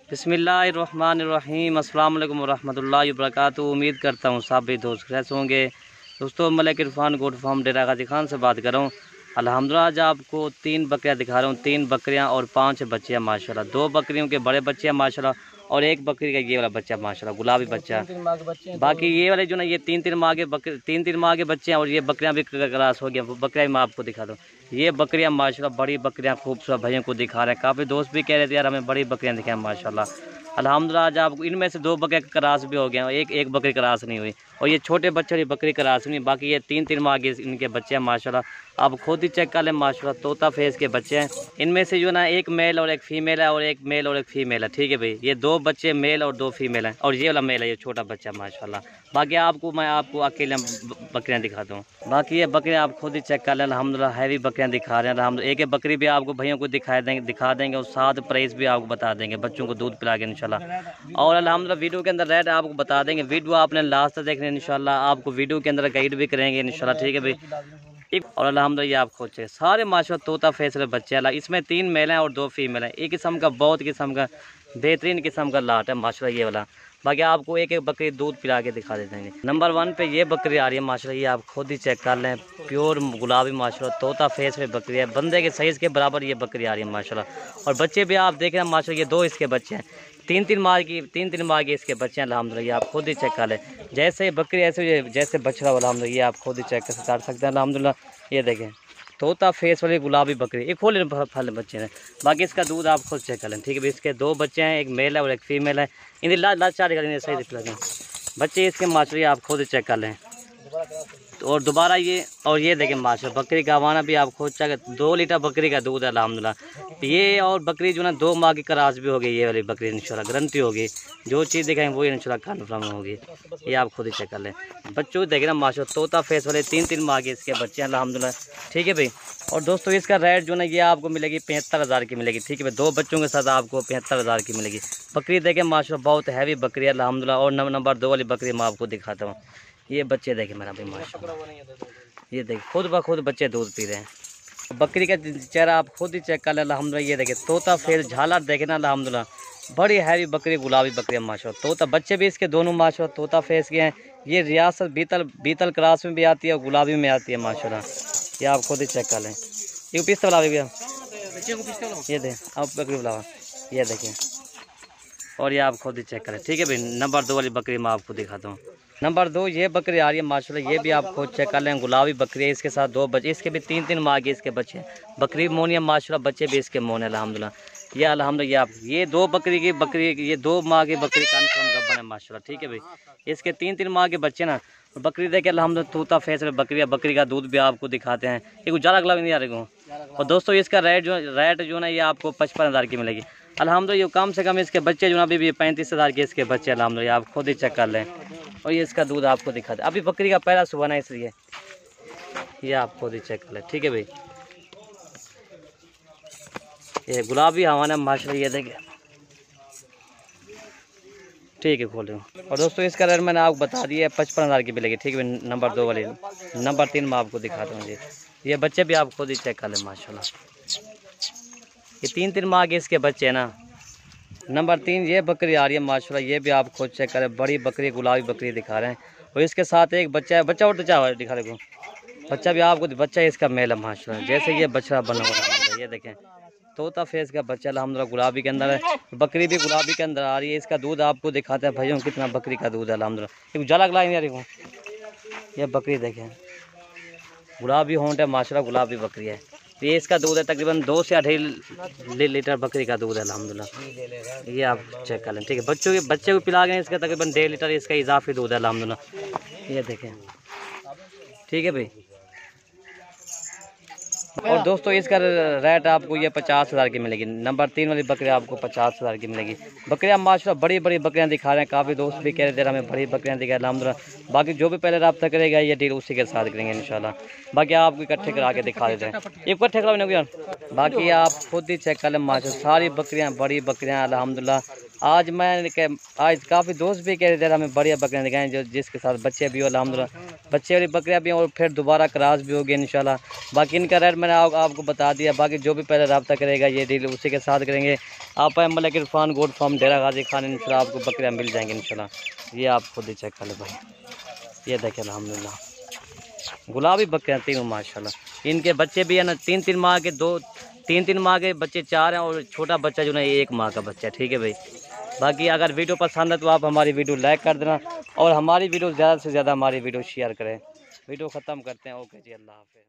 बिस्मिल्लाहिर्रहमानिर्रहीम। अस्सलाम वालेकुम वरहमतुल्लाहि वबरकातुहू। उम्मीद करता हूँ सब भी दोस्त खैर होंगे। दोस्तों, मलिक इरफान गोट फार्म डेरा गाजी खान से बात कर रहा हूँ। अल्हम्दुलिल्लाह आज आपको 3 बकरियाँ दिखा रहा हूँ। 3 बकरियाँ और 5 बच्चे हैं माशाल्लाह। 2 बकरियों के बड़े बच्चे हैं माशाल्लाह और एक बकरी का ये वाला बच्चा माशाल्लाह गुलाबी बच्चा। बाकी ये वाले जो ना ये 3-3 माह के बच्चे हैं और ये बकरियाँ भी क्रॉस हो गया। बकरियाँ मैं आपको दिखा दूँ। ये बकरियाँ माशाल्लाह बड़ी बकरियाँ खूबसूरत भाइयों को दिखा रहे हैं। काफ़ी दोस्त भी कह रहे थे यार हमें बड़ी बकरियाँ दिखाएं माशाल्लाह। अल्हम्दुलिल्लाह आज आपको इनमें से 2 बकरियाँ क्रॉस भी हो गए हैं। एक बकरी क्रॉस नहीं हुई और ये छोटे बच्चों की बकरी क्रॉस नहीं। बाकी ये 3-3 माह के इनके बच्चे हैं माशाल्लाह। आप खुद ही चेक कर लें माशाल्लाह। तोता फेस के बच्चे हैं। इनमें से जो ना एक मेल और एक फीमेल है और एक मेल और एक फीमेल है। ठीक है भाई, ये 2 बच्चे मेल और 2 फीमेल हैं और ये वाला मेल है, ये छोटा बच्चा माशाल्लाह। बाकी मैं आपको अकेले बकरियाँ दिखाता हूँ। बाकी ये बकरियाँ आप खुद ही चेक कर लें। अल्हम्दुलिल्लाह हैवी बकरियाँ दिखा रहे हैं। अल्हम्दुलिल्लाह एक बकरी भी आपको भैया को दिखा देंगे और साथ प्राइस भी आपको बता देंगे बच्चों को दूध पिला के इंशाल्लाह। और अल्हम्दुलिल्लाह वीडियो के अंदर रेट आपको बता देंगे। वीडियो आपने लास्ट तक देखना है इंशाल्लाह। आपको वीडियो के अंदर गाइड भी करेंगे इंशाल्लाह। ठीक है भाई। और अल्हम्दुलिल्लाह ये आप खुद से सारे माशाल्लाह तोता फेस वाले बच्चे हैं। इसमें 3 मेल हैं और 2 फीमेल हैं। एक किस्म का बहुत किस्म का बेहतरीन किस्म का लाट है माशाल्लाह ये वाला। बाकी आपको एक बकरी दूध पिला के दिखा देते हैं। नंबर 1 पे ये बकरी आ रही है माशाल्लाह। ये आप खुद ही चेक कर लें। प्योर गुलाबी माशाल्लाह तोता फेस में बकरी है। बंदे के साइज़ के बराबर ये बकरी आ रही है माशाल्लाह। और बच्चे भी आप देख रहे हैं माशाल्लाह। ये 2 इसके बच्चे हैं। 3-3 माह के इसके बच्चे हैं अल्हम्दुलिल्लाह। ये आप खुद ही चेक कर लें। जैसे बकरी ऐसे जैसे बछड़ा वाला अल्हम्दुलिल्लाह। ये आप खुद ही चेक कर सकते हैं अल्हम्दुलिल्लाह। ये देखें तोता फेस वाली गुलाबी बकरी। एक खोले फल बच्चे हैं। बाकी इसका दूध आप खुद चेक कर लें। ठीक है, इसके 2 बच्चे हैं, एक मेल है और एक फीमेल है। इन्हें लाल चार सही दिख बच्चे इसके माशाल्लाह आप खुद चेक कर लें। और दोबारा ये देखें माशाल्लाह बकरी का आवाना भी आप खुद चेक। 2 लीटर बकरी का दूध है अल्हम्दुलिल्लाह। ये और बकरी जो ना 2 माह की क्रॉस भी हो गई। ये वाली बकरी इंशाल्लाह गारंटी होगी। जो चीज़ दिखाएंगे वो इंशाल्लाह कन्फर्म होगी। ये आप खुद ही चेक कर लें। बच्चों को देखें ना माशाल्लाह तोता फेस वाले 3-3 माह के इसके बच्चे हैं अल्हम्दुलिल्लाह। ठीक है भाई। और दोस्तों इसका रेट जो ना ये आपको मिलेगी 75,000 की मिलेगी। ठीक है भाई, 2 बच्चों के साथ आपको 75,000 की मिलेगी। बकरी देखें माशाल्लाह बहुत हैवी बकरी है अल्हम्दुलिल्लाह। और नंबर 2 वाली बकरी मैं आपको दिखाता हूँ। ये बच्चे देखें मेरा भाई माशाल्लाह। ये देखिए खुद ब खुद बच्चे दूध पी रहे हैं। बकरी का चेहरा आप खुद ही चेक कर लें अल्हम्दुलिल्लाह। ये देखिए तोता फेस झालर देखे ना अल्हम्दुलिल्लाह। बड़ी हैवी बकरी गुलाबी बकरी है माशाल्लाह। तोता बच्चे भी इसके दोनों माशाल्लाह तोता फेस के हैं। ये रियासत बीतल क्रास में भी आती है और गुलाबी में आती है माशाल्लाह। ये आप खुद ही चेक कर लें। ये पिस्ता बुला भैया, ये दें आप बकरी बुलावा। ये देखें और ये आप खुद ही चेक करें। ठीक है भाई, नंबर 2 वाली बकरी मैं आपको दिखाता हूँ। नंबर 2 ये बकरी आ रही है माशाल्लाह। ये भी आप खुद चेक कर लें। गुलाबी बकरी है। इसके साथ 2 बच्चे, इसके भी 3-3 माह के इसके बच्चे हैं। बकरी मोनी है माशाल्लाह। बच्चे भी इसके मोन है अल्हम्दुलिल्लाह। ये अल्हम्दुलिल्लाह ये 2 बकरी ये 2 माह की बकरी कन्फर्म गब्बन है माशाल्लाह। ठीक है भाई, इसके 3-3 माह के बच्चे ना। बकरी देखे अल्हम्दुलिल्लाह तोता फेस में बकरी है। बकरी का दूध भी आपको दिखाते हैं। ये कुछ ज़्यादा अगला भी नहीं आ रही। और दोस्तों इसका रेट जो ना ये आपको 55,000 की मिलेगी अल्हम्दुलिल्लाह। कम से कम इसके बच्चे जो ना अभी भी 35,000 के इसके बच्चे अल्हम्दुलिल्लाह। आप खुद ही चेक कर लें। और ये इसका दूध आपको दिखाते हैं। अभी बकरी का पहला सुबह ना इसलिए ये आप खुद ही चेक कर लें। ठीक है भाई, ये गुलाबी हवाना माशाल्लाह। ये देखें ठीक है खोल रहे और दोस्तों इसका रेट मैंने आपको बता दिया है 55,000 की मिलेगी। ठीक है भाई, नंबर 2 वाली। नंबर 3 मैं आपको दिखाता हूँ जी। ये बच्चे भी आप खुद ही चेक कर लें माशाल्लाह। ये 3-3 माह के इसके बच्चे हैं ना। नंबर 3 ये बकरी आ रही है माशाल्लाह। ये भी आप खुद चेक करें। बड़ी बकरी गुलाबी बकरी दिखा रहे हैं और इसके साथ एक बच्चा है। बच्चा और दिखा देखो बच्चा भी आपको। बच्चा इसका मेल है माशाल्लाह। जैसे ये बछड़ा बना हुआ है। ये देखें तोता फेस का बच्चा अल्हम्दुलिल्लाह गुलाबी के अंदर है। बकरी भी गुलाबी के अंदर आ रही है। इसका दूध आपको दिखाते हैं भाइयों कितना बकरी का दूध है अल्हम्दुलिल्लाह। एक जला गला नहीं आ रही। ये बकरी देखें गुलाबी होंठ है माशाल्लाह। गुलाबी बकरी है। ये इसका दूध है तकरीबन 2 से 2.5 लीटर बकरी का दूध है अल्हम्दुलिल्लाह। ये आप चेक कर लें। ठीक है, बच्चे को पिला गए इसका तकरीबन 1.5 लीटर इसका इजाफी दूध है अल्हम्दुलिल्लाह। ये देखें ठीक है भाई। और दोस्तों इसका रेट आपको ये 50,000 की मिलेगी। नंबर 3 वाली बकरी आपको 50,000 की मिलेगी। बकरियाँ माशाल्लाह बड़ी बड़ी बकरियाँ दिखा रहे हैं। काफ़ी दोस्त भी कह रहे थे हमें बड़ी बकरियाँ दिखाएं अल्हम्दुलिल्लाह। बाकी जो भी पहले रब्ता करेगा ये डील उसी के साथ करेंगे इंशाल्लाह। बाकी आपको इकट्ठे करा के दिखा देते हैं। इकट्ठे करा यार। बाकी आप खुद ही चेक कर लें माशाल्लाह। सारी बकरियाँ बड़ी बकरियाँ अल्हम्दुलिल्लाह। आज काफ़ी दोस्त भी कह रहे थे हमें बढ़िया बकरियाँ दिखाएं जो जिसके साथ बच्चे भी हो अल्हम्दुलिल्लाह। बच्चे वाली बकरियाँ भी और फिर दोबारा क्रॉस भी होगी इंशाल्लाह। बाकी इनका रेट मैंने आपको बता दिया। बाकी जो भी पहले रब्ता करेगा ये डील उसी के साथ करेंगे। आप मलिक इरफान गोट फार्म डेरा गाजी खान, इंशाल्लाह आपको बकरियाँ मिल जाएंगी इंशाल्लाह। ये आप खुद ही चेक कर ले भाई, ये देखें अल्हम्दुलिल्लाह गुलाबी बकरियाँ तीनों माशाल्लाह। इनके बच्चे भी है ना 3-3 माह के, 2-3 माह के बच्चे 4 हैं, और छोटा बच्चा जो ना 1 माह का बच्चा है। ठीक है भाई। बाकी अगर वीडियो पसंद है तो आप हमारी वीडियो लाइक कर देना, और हमारी वीडियो ज़्यादा से ज़्यादा हमारी वीडियो शेयर करें। वीडियो ख़त्म करते हैं। ओके जी, अल्लाह हाफ़िज़।